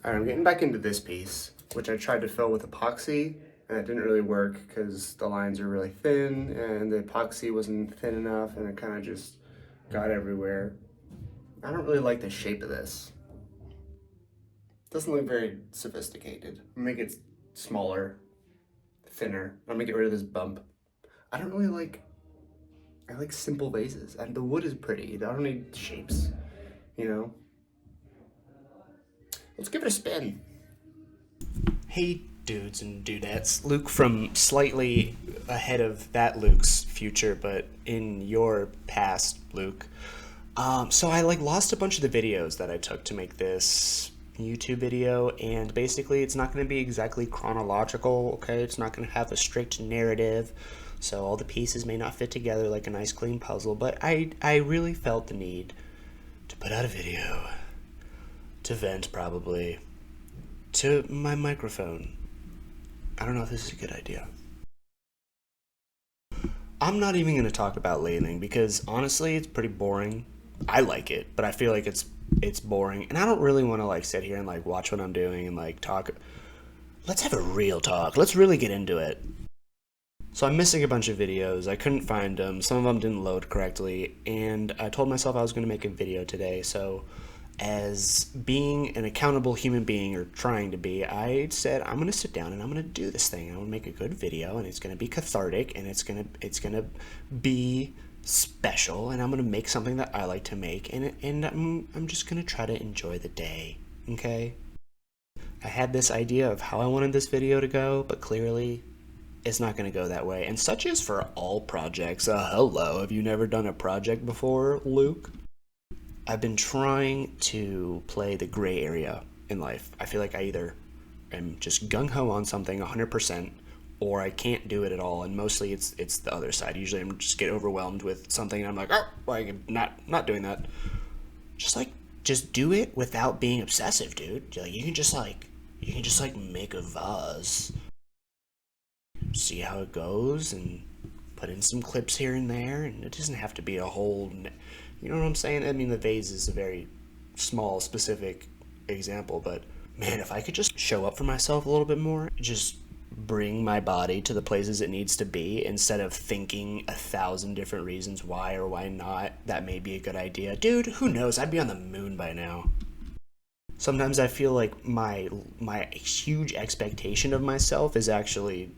Alright, I'm getting back into this piece, which I tried to fill with epoxy, and it didn't really work because the lines are really thin and the epoxy wasn't thin enough and it kind of just got everywhere. I don't really like the shape of this. It doesn't look very sophisticated. I'll make it smaller, thinner. I'm gonna get rid of this bump. I don't really like, I like simple vases, and the wood is pretty. I don't need shapes, you know? Let's give it a spin. Hey, dudes and dudettes. Luke from slightly ahead of that Luke's future, but in your past, Luke. So I lost a bunch of the videos that I took to make this YouTube video, and basically it's not going to be exactly chronological, okay? It's not going to have a strict narrative, so all the pieces may not fit together like a nice clean puzzle, but I really felt the need to put out a video, to vent probably, to my microphone. I don't know if this is a good idea. I'm not even going to talk about ladling because honestly it's pretty boring. I like it, but I feel like it's boring, and I don't really want to sit here and watch what I'm doing and talk. Let's have a real talk. Let's really get into it. So I'm missing a bunch of videos. I couldn't find them. Some of them didn't load correctly, and I told myself I was going to make a video today. So as being an accountable human being, or trying to be, I said I'm going to sit down and I'm going to do this thing. I'm going to make a good video, and it's going to be cathartic, and it's going to be special, and I'm going to make something that I like to make, and I'm just going to try to enjoy the day, okay? I had this idea of how I wanted this video to go, but clearly it's not going to go that way, and such is for all projects. Hello, have you never done a project before, Luke? I've been trying to play the gray area in life. I feel like I either am just gung-ho on something 100%, or I can't do it at all, and mostly it's the other side. Usually I'm just get overwhelmed with something and I'm like, oh, I'm not doing that. Just do it without being obsessive, dude. You can just make a vase, see how it goes, and put in some clips here and there, and it doesn't have to be a whole, you know what I'm saying? I mean, the vase is a very small, specific example, but man, if I could just show up for myself a little bit more, just bring my body to the places it needs to be instead of thinking 1,000 different reasons why or why not that may be a good idea. Dude, who knows? I'd be on the moon by now. Sometimes I feel like my huge expectation of myself is actually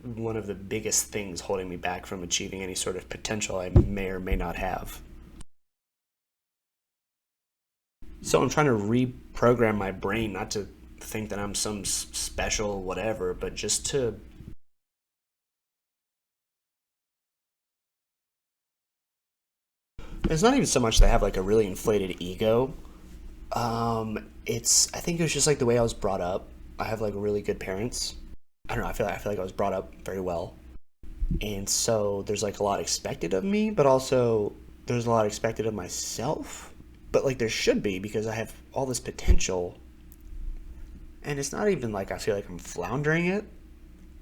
one of the biggest things holding me back from achieving any sort of potential I may or may not have. So I'm trying to reprogram my brain not to think that I'm some special whatever, but just to it's not even so much that I have a really inflated ego. I think it was just the way I was brought up. I have really good parents. I don't know, I feel like I was brought up very well. And so there's a lot expected of me, but also there's a lot expected of myself. But there should be, because I have all this potential. And it's not even I feel like I'm floundering it.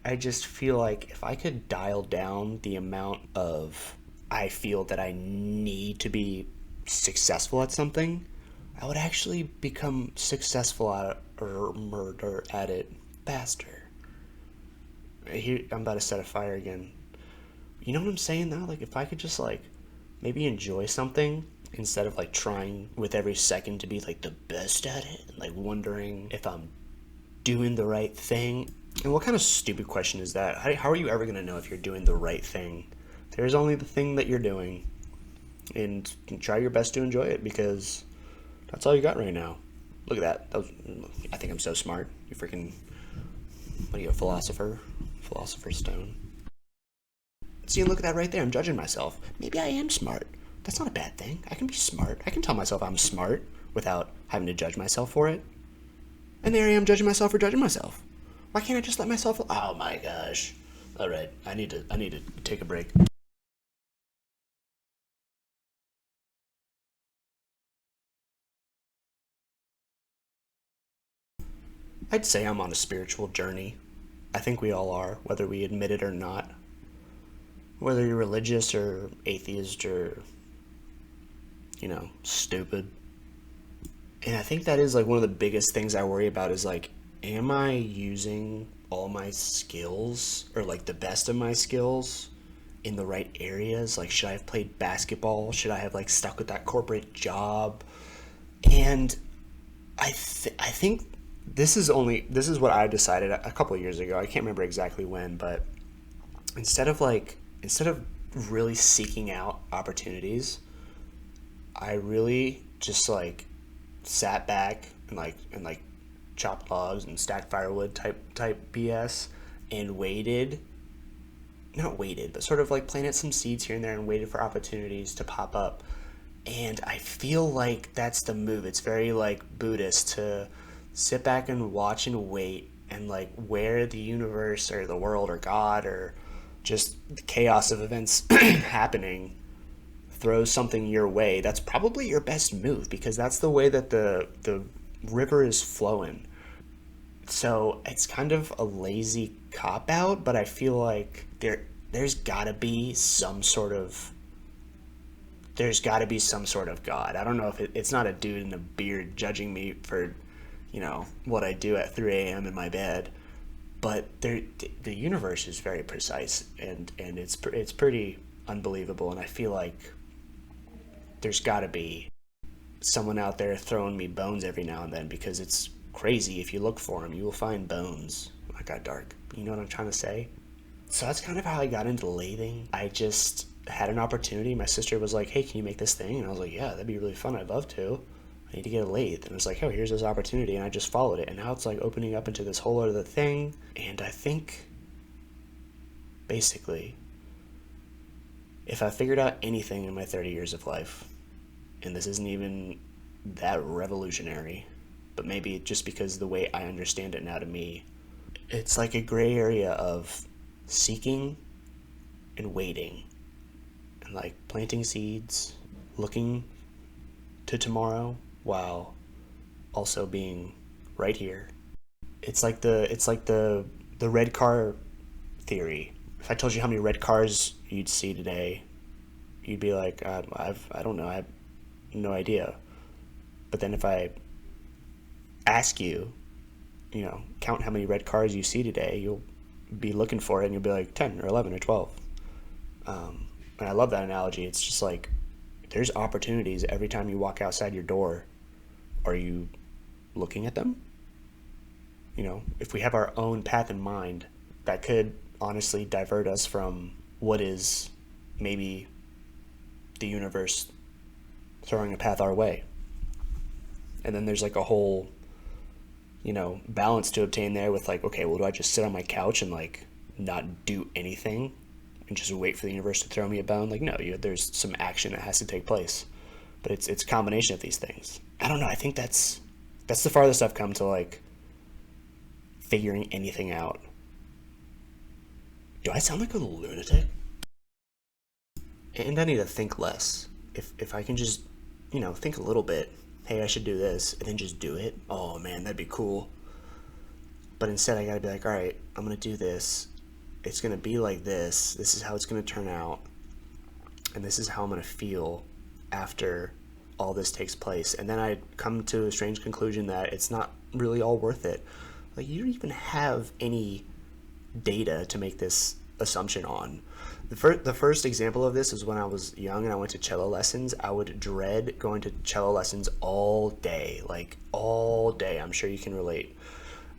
I just feel like if I could dial down the amount of I feel that I need to be successful at something, I would actually become successful at it, or murder at it faster. Here, I'm about to set a fire again. You know what I'm saying though? If I could just maybe enjoy something instead of trying with every second to be the best at it, and wondering if I'm doing the right thing. And what kind of stupid question is that? How are you ever going to know if you're doing the right thing? There's only the thing that you're doing, and try your best to enjoy it, because that's all you got right now. Look at that. I think I'm so smart. You freaking, what are you, a philosopher? Philosopher's stone. See, look at that right there. I'm judging myself. Maybe I am smart. That's not a bad thing. I can be smart. I can tell myself I'm smart without having to judge myself for it. And there I am judging myself for judging myself. Why can't I just let myself... Oh my gosh. All right, I need to take a break. I'd say I'm on a spiritual journey. I think we all are, whether we admit it or not. Whether you're religious or atheist or, stupid. And I think that is like one of the biggest things I worry about is like, am I using all my skills or like the best of my skills in the right areas? Like, should I have played basketball? Should I have like stuck with that corporate job? And I think this is what I decided a couple of years ago. I can't remember exactly when, but instead of really seeking out opportunities, I really just like sat back and like chopped logs and stacked firewood type BS and waited, not waited, but sort of like planted some seeds here and there and waited for opportunities to pop up. And I feel like that's the move. It's very like Buddhist to sit back and watch and wait, and like where the universe or the world or God or just the chaos of events happening throws something your way. That's probably your best move, because that's the way that the river is flowing. So it's kind of a lazy cop out, but I feel like there's gotta be some sort of God. I don't know if it's not a dude in a beard judging me for, what I do at 3 a.m. in my bed, but the universe is very precise, and it's pretty unbelievable. And I feel like there's got to be someone out there throwing me bones every now and then, because it's crazy. If you look for them, you will find bones. I got dark. You know what I'm trying to say? So that's kind of how I got into lathing. I just had an opportunity. My sister was like, hey, can you make this thing? And I was like, yeah, that'd be really fun. I'd love to. I need to get a lathe. And it was like, oh, here's this opportunity. And I just followed it. And now it's like opening up into this whole other thing. And I think, basically, if I figured out anything in my 30 years of life, and this isn't even that revolutionary, but maybe just because the way I understand it now, to me, it's like a gray area of seeking and waiting, and like planting seeds, looking to tomorrow while also being right here. It's like the red car theory. If I told you how many red cars you'd see today, you'd be like, I don't know, I have no idea. But then if I ask you, count how many red cars you see today, you'll be looking for it, and you'll be like 10 or 11 or 12. And I love that analogy. It's just like, there's opportunities every time you walk outside your door. Are you looking at them? If we have our own path in mind, that could honestly divert us from what is maybe the universe throwing a path our way. And then there's like a whole, balance to obtain there with like, okay, well, do I just sit on my couch and like not do anything and just wait for the universe to throw me a bone? Like, no, there's some action that has to take place. But it's a combination of these things. I don't know. I think that's the farthest I've come to like figuring anything out. Do I sound like a lunatic? And I need to think less. If I can just, think a little bit. Hey, I should do this, and then just do it. Oh man, that'd be cool. But instead, I gotta be like, all right, I'm gonna do this. It's gonna be like this. This is how it's gonna turn out, and this is how I'm gonna feel after all this takes place. And then I come to a strange conclusion that it's not really all worth it. Like, you don't even have any data to make this assumption on. The first example of this is when I was young and I went to cello lessons. I would dread going to cello lessons all day, like all day. I'm sure you can relate.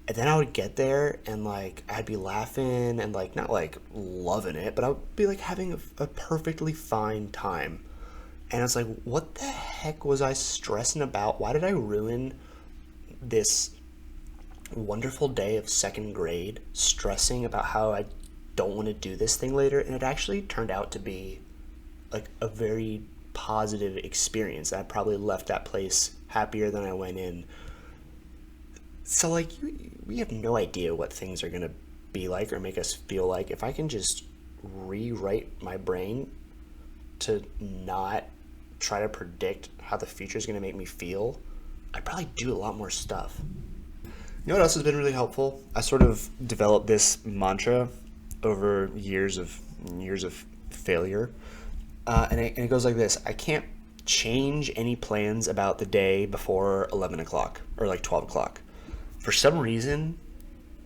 And then I would get there and like I'd be laughing and like not like loving it, but I would be like having a perfectly fine time. And it's like, what the heck was I stressing about? Why did I ruin this wonderful day of second grade stressing about how I don't want to do this thing later? And it actually turned out to be like a very positive experience. I probably left that place happier than I went in. So like, we have no idea what things are going to be like or make us feel like. If I can just rewrite my brain to not try to predict how the future is going to make me feel, I'd probably do a lot more stuff. You know what else has been really helpful? I sort of developed this mantra over years of failure, and it goes like this: I can't change any plans about the day before 11 o'clock or like 12 o'clock. For some reason,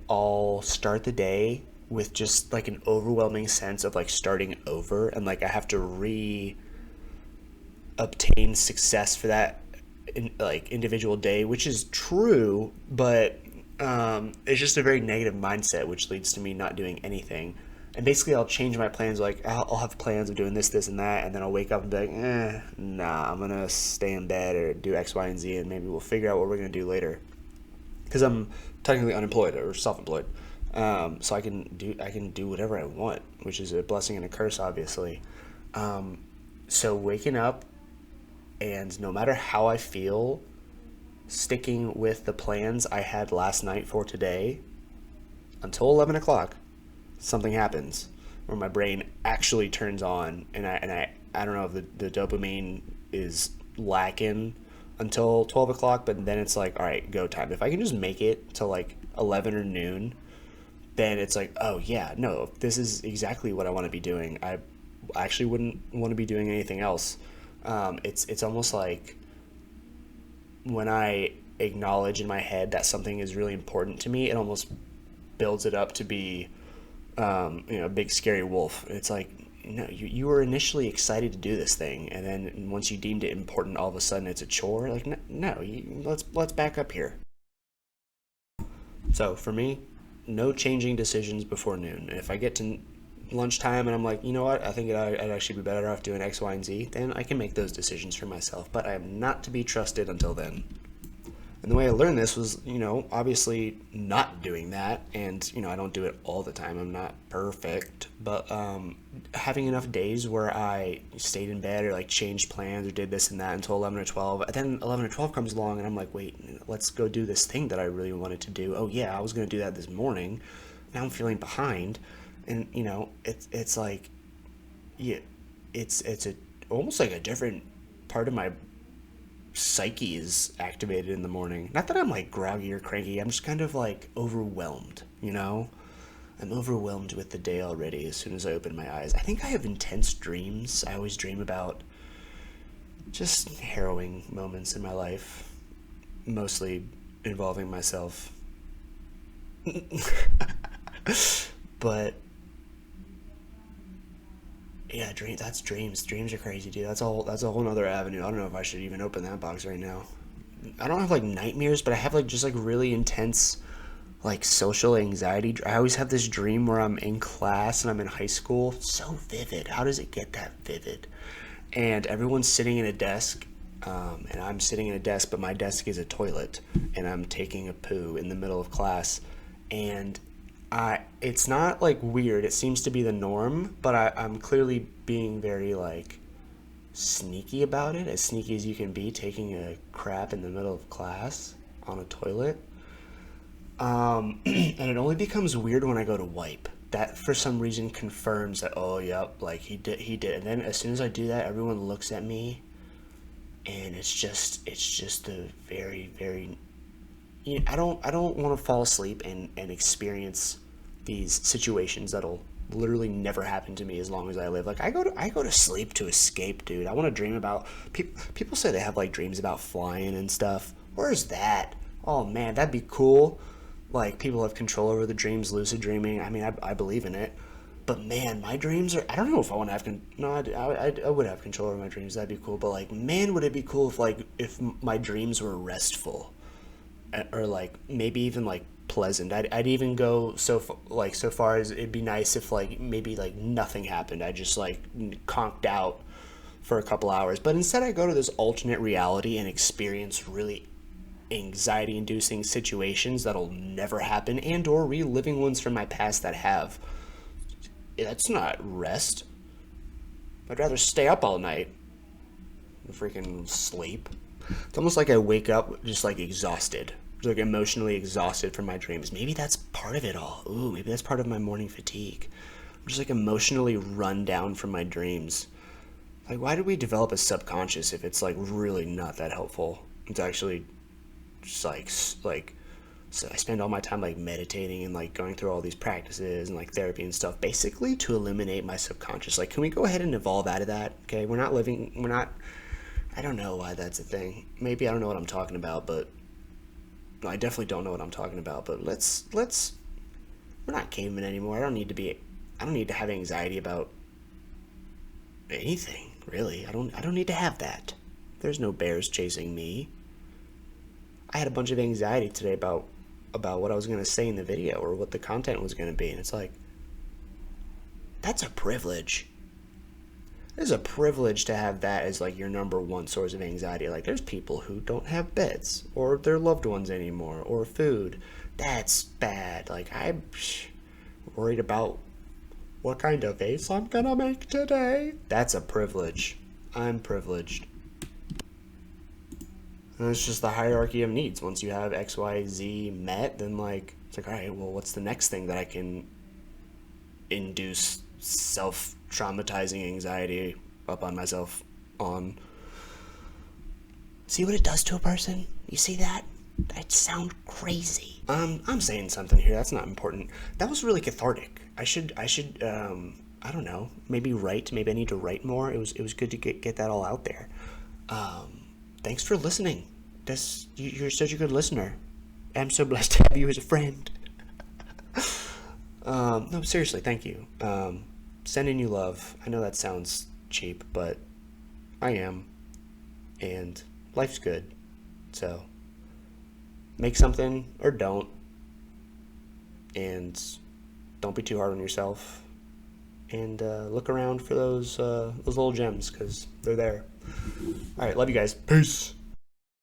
I'll start the day with just like an overwhelming sense of like starting over, and like I have to obtain success for that like individual day, which is true, but it's just a very negative mindset, which leads to me not doing anything. And basically, I'll change my plans. Like I'll have plans of doing this, and that, and then I'll wake up and be like, nah, I'm gonna stay in bed or do X, Y, and Z, and maybe we'll figure out what we're gonna do later. Because I'm technically unemployed or self-employed, so I can do whatever I want, which is a blessing and a curse, obviously. So waking up, and no matter how I feel, sticking with the plans I had last night for today until 11 o'clock, something happens where my brain actually turns on, and I don't know if the dopamine is lacking until 12 o'clock, but then it's like, all right, go time. If I can just make it to like 11 or noon, then it's like, oh yeah, no, this is exactly what I want to be doing. I actually wouldn't want to be doing anything else. It's almost like when I acknowledge in my head that something is really important to me, it almost builds it up to be, a big scary wolf. It's like, no, you were initially excited to do this thing, and then once you deemed it important, all of a sudden it's a chore. Like, no, let's back up here. So for me, no changing decisions before noon. If I get to lunchtime and I'm like, you know what, I think I'd actually be better off doing X, Y, and Z, then I can make those decisions for myself. But I am not to be trusted until then. And the way I learned this was, obviously not doing that. And, I don't do it all the time. I'm not perfect. But having enough days where I stayed in bed or like changed plans or did this and that until 11 or 12. And then 11 or 12 comes along and I'm like, wait, let's go do this thing that I really wanted to do. Oh, yeah, I was going to do that this morning. Now I'm feeling behind. And, it's like, yeah, it's almost like a different part of my psyche is activated in the morning. Not that I'm like groggy or cranky, I'm just kind of like overwhelmed, I'm overwhelmed with the day already as soon as I open my eyes. I think I have intense dreams. I always dream about just harrowing moments in my life, mostly involving myself. But yeah, that's dreams. Dreams are crazy, dude. That's a whole nother avenue. I don't know if I should even open that box right now. I don't have like nightmares, but I have like just like really intense like social anxiety. I always have this dream where I'm in class and I'm in high school. So vivid. How does it get that vivid? And everyone's sitting in a desk, and I'm sitting in a desk, but my desk is a toilet, and I'm taking a poo in the middle of class, and it's not like weird. It seems to be the norm, but I'm clearly being very like sneaky about it, as sneaky as you can be, taking a crap in the middle of class on a toilet. And it only becomes weird when I go to wipe. That for some reason confirms that, oh yep, like he did. And then as soon as I do that, everyone looks at me, and it's just a very, very, I don't want to fall asleep and experience these situations that'll literally never happen to me as long as I live. Like I go to sleep to escape, dude. I want to dream about people say they have like dreams about flying and stuff. Where's that? Oh man, that'd be cool. Like people have control over the dreams, lucid dreaming. I mean, I believe in it. But man, my dreams are, I don't know if I want to have, I would have control over my dreams. That'd be cool. But like, man, would it be cool if my dreams were restful, or like maybe even like pleasant. I'd even go so far as it'd be nice if like maybe like nothing happened. I just like conked out for a couple hours. But instead I go to this alternate reality and experience really anxiety inducing situations that'll never happen, and or reliving ones from my past that have. That's not rest. I'd rather stay up all night and freaking sleep. It's almost like I wake up just like exhausted, like emotionally exhausted from my dreams. Maybe that's part of it all. Ooh, maybe that's part of my morning fatigue. I'm just like emotionally run down from my dreams. Like, why did we develop a subconscious if it's like really not that helpful? It's actually just like so I spend all my time like meditating and like going through all these practices and like therapy and stuff, basically to eliminate my subconscious. Like, can we go ahead and evolve out of that? Okay, I I don't know why that's a thing. Maybe I don't know what I'm talking about, but no, I definitely don't know what I'm talking about. But let's we're not cavemen anymore. I don't need to have anxiety about anything, really. I don't need to have that. There's no bears chasing me. I had a bunch of anxiety today about what I was going to say in the video or what the content was going to be, and it's like, that's a privilege. It's a privilege to have that as like your number one source of anxiety. Like, there's people who don't have beds or their loved ones anymore or food. That's bad. Like, I'm worried about what kind of vase I'm gonna make today. That's a privilege. I'm privileged. And it's just the hierarchy of needs. Once you have X, Y, Z met, then like it's like, all right, well, what's the next thing that I can induce self-traumatizing anxiety up on myself on? See what it does to a person? You see that? That sound crazy. I'm saying something here that's not important. That was really cathartic. I should I don't know, maybe write. Maybe I need to write more. It was good to get that all out there. Thanks for listening. You're such a good listener. I'm so blessed to have you as a friend. No, seriously, thank you. Sending you love. I know that sounds cheap, but I am. And life's good. So, make something or don't. And don't be too hard on yourself. And look around for those little gems, because they're there. All right, love you guys. Peace.